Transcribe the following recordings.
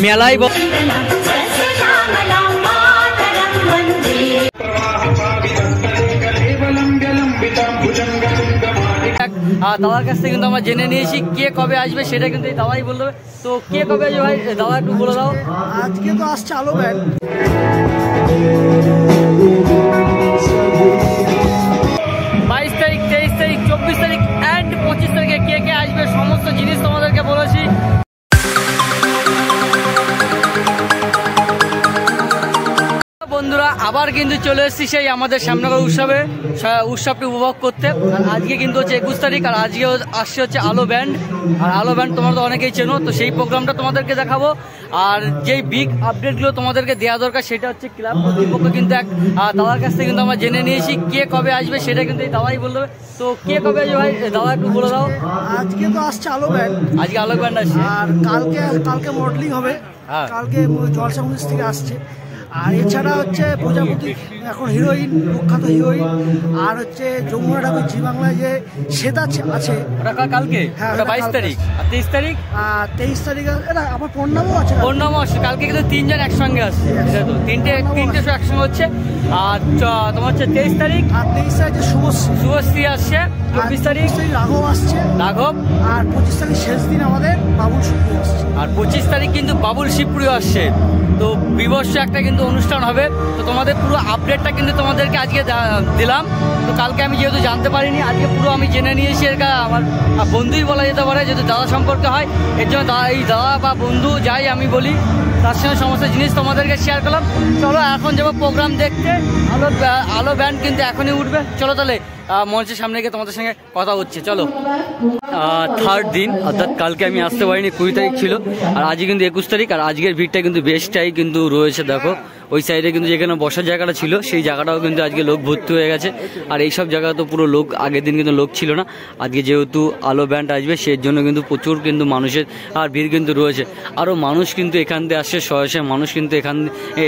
মেলায় দাদার কাছ থেকে কিন্তু আমরা জেনে নিয়েছি কে কবে আসবে, সেটা কিন্তু এই দাদাই বলতে হবে। তো কে কবে আসবে ভাই, দাদা একটু বলে দাও। আজকে তো আসছে আলো ব্যান্ড, 22 তারিখ, 23 তারিখ, 24 তারিখ অ্যান্ড 25 তারিখে কে কে আসবে সমস্ত জিনিস তোমাদেরকে বলেছি। বন্ধুরা আবার কিন্তু চলে এসেছি সেই আমাদের শ্যামনগর উৎসবটি উপভোগ করতে। আর আজকে কিন্তু হচ্ছে 21 তারিখ, আর আজকে আসছে হচ্ছে আলো ব্যান্ড। আর আলো ব্যান্ড তোমরা তো অনেকেই চেনো, তো সেই প্রোগ্রামটা তোমাদেরকে দেখাবো। আর যেই বিগ আপডেটগুলো তোমাদেরকে দেওয়া দরকার সেটা হচ্ছে ক্লাব কর্তৃপক্ষ কিন্তু এক দাদার কাছ থেকে কিন্তু আমরা জেনে নিয়েছি কে কবে আসবে, সেটা কিন্তু এই দাদাই বলতে হবে। তো কে কবে আসবে ভাই, দাদা একটু বলে দাও। আজকে তো আসছে আলো ব্যান্ড, আজকে আলো ব্যান্ড আসছে, আর কালকে মডেলিং হবে, কালকে জলসা মন্দির থেকে আসছে। আর এছাড়া হচ্ছে প্রজাপতি এখন হিরোইন, প্রখ্যাত হিরোইন। আর হচ্ছে যমুনা ঠাকুর জি বাংলায় যে শ্বেতা আছে, ওটা কালকে, ওটা 22 তারিখ। আর 23 তারিখ, 23 তারিখ এটা আমার পূর্ণামও আছে, পূর্ণামও আসছে। কালকে কিন্তু তিনজন একসঙ্গে আসছে, তো তিনটে শো একসঙ্গে হচ্ছে। আর তোমার হচ্ছে 23 তারিখ, আর 23 তারিখে শুভশ্রী আসছে, 24 তারিখ রাঘব আসছে, আর 25 তারিখ শেষ দিন আমাদের বাবুল শিবপুরি আসছে। আর 25 তারিখ কিন্তু বাবুল শিবপুরি আসছে। তো বিবর্ষ একটা কিন্তু অনুষ্ঠান হবে। তো তোমাদের পুরো আপডেটটা কিন্তু তোমাদেরকে আজকে দিলাম। তো কালকে আমি যেহেতু জানতে পারিনি, আজকে পুরো আমি জেনে নিয়েছি। এর আমার বন্ধুই বলা যেতে পারে, যেহেতু দাদা সম্পর্কে হয়, এর জন্য এই দাদা বা বন্ধু যাই আমি বলি, তার সঙ্গে সমস্ত জিনিস তোমাদেরকে শেয়ার করলাম। চলো এখন যাবো প্রোগ্রাম দেখতে। আলো ব্যান্ড কিন্তু এখনই উঠবে। চলো তাহলে মঞ্চের সামনে গিয়ে তোমাদের সঙ্গে কথা হচ্ছে। চলো, থার্ড দিন, অর্থাৎ কালকে আমি আসতে পারিনি, 20 তারিখ ছিল, আর আজকে কিন্তু 21 তারিখ। আর আজকের ভিড়টা কিন্তু বেশটাই কিন্তু রয়েছে। দেখো ওই সাইডে কিন্তু যেখানে বসার জায়গাটা ছিল সেই জায়গাটাও কিন্তু আজকে লোক ভর্তি হয়ে গেছে। আর এইসব জায়গা তো পুরো লোক, আগের দিন কিন্তু লোক ছিল না। আজকে যেহেতু আলো ব্যান্ড আসবে সেই জন্য কিন্তু প্রচুর কিন্তু মানুষের আর ভিড় কিন্তু রয়েছে। আরও মানুষ কিন্তু এখান দিয়ে আসছে, শয়ে মানুষ কিন্তু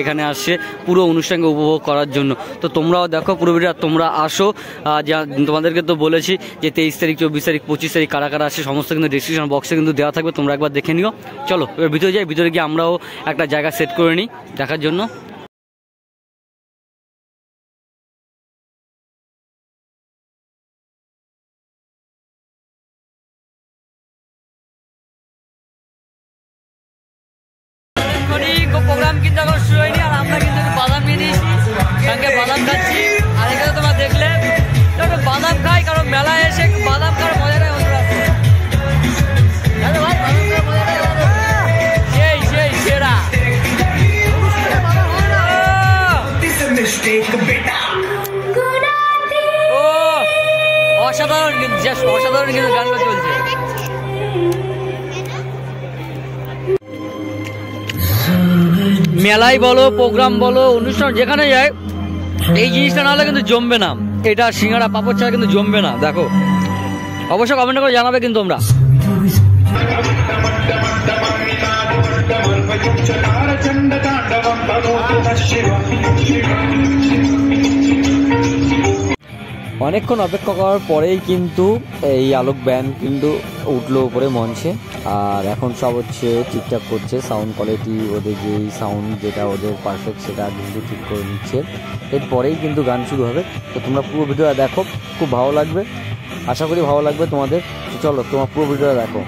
এখানে আসছে পুরো অনুষ্ঠানকে উপভোগ করার জন্য। তো তোমরাও দেখো পুরো ভিড়, তোমরা আসো। যা তোমাদেরকে তো বলেছি যে 23 তারিখ, 24 তারিখ, 25 তারিখ কারা কারা আসছে সমস্ত কিন্তু ডিসক্রিপশন বক্সে কিন্তু দেওয়া থাকবে, তোমরা একবার দেখে নিও। চলো এবার ভিতরে যাই, ভিতরে গিয়ে আমরাও একটা জায়গা সেট করে নিই দেখার জন্য। প্রোগ্রাম কিন্তু এখন শুরু হয়নি, আর আমরা কিন্তু বাদাম নিয়ে নিয়েছি, সঙ্গে বাদাম খাচ্ছি। আর এখানে তোমরা দেখলে বাদাম খাই, কারণ মেলায় এসে বাদাম খাওয়ার মজাটাই অন্যরকম। সেই সেরা অসাধারণ কিন্তু, অসাধারণ কিন্তু গানটা চলছে। মেলায় বলো, প্রোগ্রাম বলো, অনুষ্ঠান যেখানে যায় এই জিনিসটা না হলে কিন্তু জমবে না। এটা সিঙ্গাড়া পাপড় ছাড়া কিন্তু জমবে না। দেখো অবশ্যই কমেন্ট করে জানাবে কিন্তু তোমরা। অনেকক্ষণ অপেক্ষা করার পরেই কিন্তু এই আলোক ব্যান্ড কিন্তু উঠলো উপরে মঞ্চে। আর এখন সব হচ্ছে ঠিকঠাক করছে, সাউন্ড কোয়ালিটি, ওদের যেই সাউন্ড যেটা ওদের পারফেক্ট সেটা কিন্তু ঠিক করে নিচ্ছে। এরপরেই কিন্তু গান শুরু হবে। তো তোমরা পুরো ভিডিওটা দেখো, খুব ভালো লাগবে, আশা করি ভালো লাগবে তোমাদের। চলো তোমরা পুরো ভিডিওটা দেখো।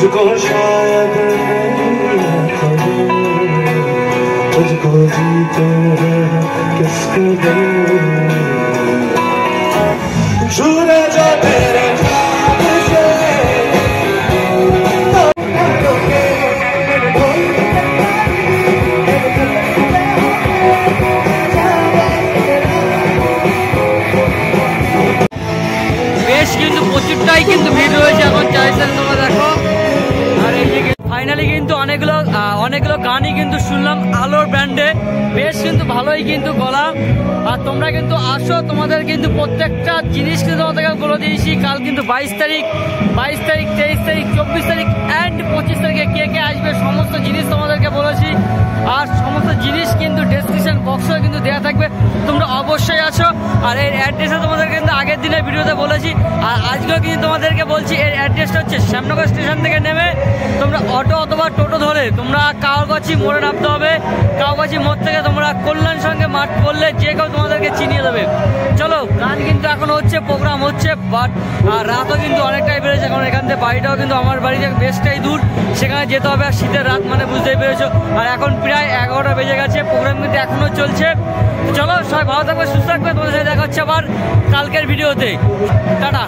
तुझको शायद तुझको जीते हैं किसके छूने जो तेरे বেশ কিন্তু প্রচুরটাই কিন্তু ভিড় রয়েছে এখন চাইছেন তোমরা দেখো। আর এই যে ফাইনালি কিন্তু অনেকগুলো গানই কিন্তু শুনলাম আলোর ব্যান্ডে, বেশ কিন্তু ভালোই কিন্তু গলা। আর তোমরা কিন্তু আসো, তোমাদের কিন্তু প্রত্যেকটা জিনিস কিন্তু তোমাদেরকে বলে দিয়েছি। কাল কিন্তু 22 তারিখ, 23 তারিখ, 24 তারিখ অ্যান্ড 25 তারিখে কে কে আসবে সমস্ত জিনিস তোমাদেরকে বলেছি। আর সমস্ত জিনিস কিন্তু ডেসক্রিপশন বক্সে কিন্তু দেওয়া থাকবে, তোমরা অবশ্যই আছো। আর এর অ্যাড্রেসও তোমাদেরকে কিন্তু আগের দিনের ভিডিওতে বলেছি, আর আজকেও কিন্তু তোমাদেরকে বলছি। এর অ্যাড্রেসটা হচ্ছে শ্যামনগর স্টেশন থেকে নেমে তোমরা অটো অথবা টোটো ধরে তোমরা কাওয়াগাছি মোড়ে নামতে হবে। কাওয়াগাছি মোড় থেকে তোমরা কল্যাণ সঙ্গে মাঠ বললে যে কেউ তোমাদেরকে চিনিয়ে দেবে। চলো, গান কিন্তু এখন হচ্ছে, প্রোগ্রাম হচ্ছে, বাট রাতও কিন্তু অনেকটাই বেড়েছে, কারণ এখান থেকে বাড়িটাও কিন্তু আমার বাড়ি থেকে বেশটাই দূর, সেখানে যেতে হবে। আর শীতের রাত মানে বুঝতেই পেরেছো। আর এখন প্রায় 11টা বেজে গেছে, প্রোগ্রাম কিন্তু এখনো চলছে। চলো, সবাই ভালো থাকবে, সুস্থ থাকবে, তোমাদের সাথে দেখা হচ্ছে আবার কালকের ভিডিওতে। টাটা।